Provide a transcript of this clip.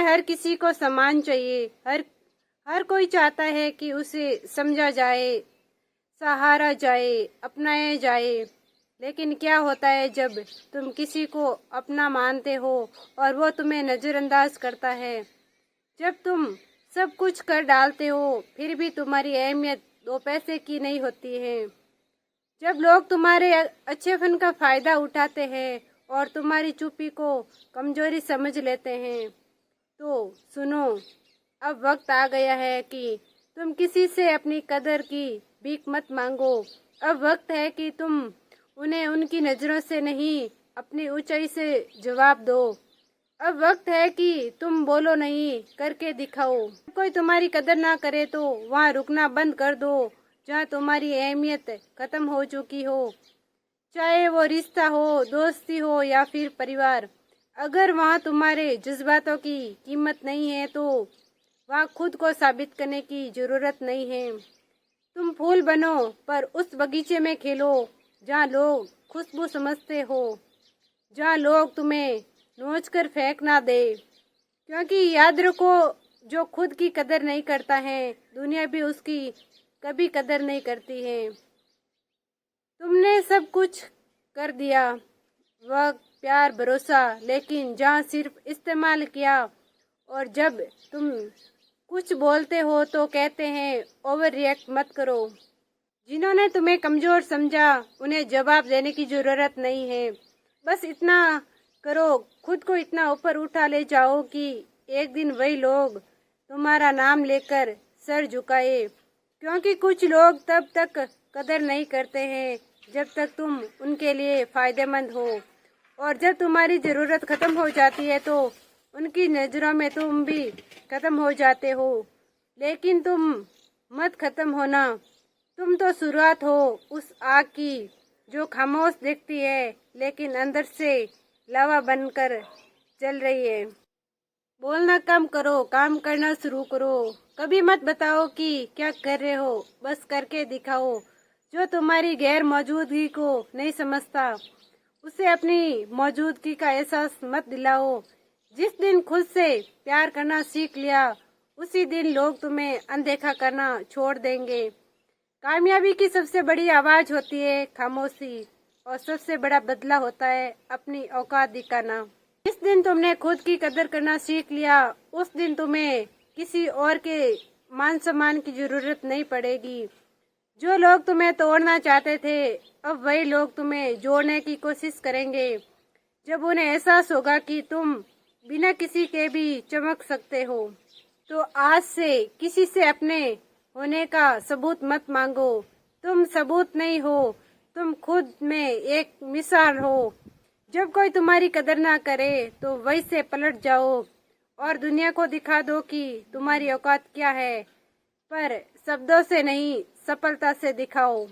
हर किसी को सम्मान चाहिए। हर कोई चाहता है कि उसे समझा जाए, सहारा जाए, अपनाया जाए। लेकिन क्या होता है जब तुम किसी को अपना मानते हो और वो तुम्हें नज़रअंदाज करता है। जब तुम सब कुछ कर डालते हो फिर भी तुम्हारी अहमियत 2 पैसे की नहीं होती है। जब लोग तुम्हारे अच्छेपन का फ़ायदा उठाते हैं और तुम्हारी चुप्पी को कमजोरी समझ लेते हैं, तो सुनो, अब वक्त आ गया है कि तुम किसी से अपनी कदर की भीख मत मांगो। अब वक्त है कि तुम उन्हें उनकी नज़रों से नहीं, अपनी ऊंचाई से जवाब दो। अब वक्त है कि तुम बोलो नहीं, करके दिखाओ। कोई तुम्हारी कदर ना करे तो वहाँ रुकना बंद कर दो जहाँ तुम्हारी अहमियत खत्म हो चुकी हो। चाहे वो रिश्ता हो, दोस्ती हो या फिर परिवार। अगर वहाँ तुम्हारे जज्बातों की कीमत नहीं है तो वहाँ खुद को साबित करने की ज़रूरत नहीं है। तुम फूल बनो पर उस बगीचे में खेलो जहाँ लोग खुशबू समझते हो, जहाँ लोग तुम्हें नोच कर फेंक ना दे। क्योंकि याद रखो, जो खुद की कदर नहीं करता है दुनिया भी उसकी कभी कदर नहीं करती है। तुमने सब कुछ कर दिया, वक्त, प्यार, भरोसा, लेकिन जहाँ सिर्फ इस्तेमाल किया। और जब तुम कुछ बोलते हो तो कहते हैं ओवर रिएक्ट मत करो। जिन्होंने तुम्हें कमज़ोर समझा उन्हें जवाब देने की ज़रूरत नहीं है। बस इतना करो, खुद को इतना ऊपर उठा ले जाओ कि एक दिन वही लोग तुम्हारा नाम लेकर सर झुकाए। क्योंकि कुछ लोग तब तक कदर नहीं करते हैं जब तक तुम उनके लिए फ़ायदेमंद हो, और जब तुम्हारी ज़रूरत ख़त्म हो जाती है तो उनकी नज़रों में तुम भी ख़त्म हो जाते हो। लेकिन तुम मत ख़त्म होना, तुम तो शुरुआत हो उस आग की जो खामोश दिखती है लेकिन अंदर से लावा बनकर जल रही है। बोलना कम करो, काम करना शुरू करो। कभी मत बताओ कि क्या कर रहे हो, बस करके दिखाओ। जो तुम्हारी गैर मौजूदगी को नहीं समझता उसे अपनी मौजूदगी का एहसास मत दिलाओ। जिस दिन खुद से प्यार करना सीख लिया उसी दिन लोग तुम्हें अनदेखा करना छोड़ देंगे। कामयाबी की सबसे बड़ी आवाज़ होती है खामोशी, और सबसे बड़ा बदला होता है अपनी औकात दिखाना। जिस दिन तुमने खुद की कदर करना सीख लिया उस दिन तुम्हें किसी और के मान सम्मान की ज़रूरत नहीं पड़ेगी। जो लोग तुम्हें तोड़ना चाहते थे अब वही लोग तुम्हें जोड़ने की कोशिश करेंगे। जब उन्हें एहसास होगा कि तुम बिना किसी के भी चमक सकते हो, तो आज से किसी से अपने होने का सबूत मत मांगो। तुम सबूत नहीं हो, तुम खुद में एक मिसाल हो। जब कोई तुम्हारी कदर ना करे तो वहीं से पलट जाओ और दुनिया को दिखा दो कि तुम्हारी औकात क्या है। पर शब्दों से नहीं, सफलता से दिखाओ।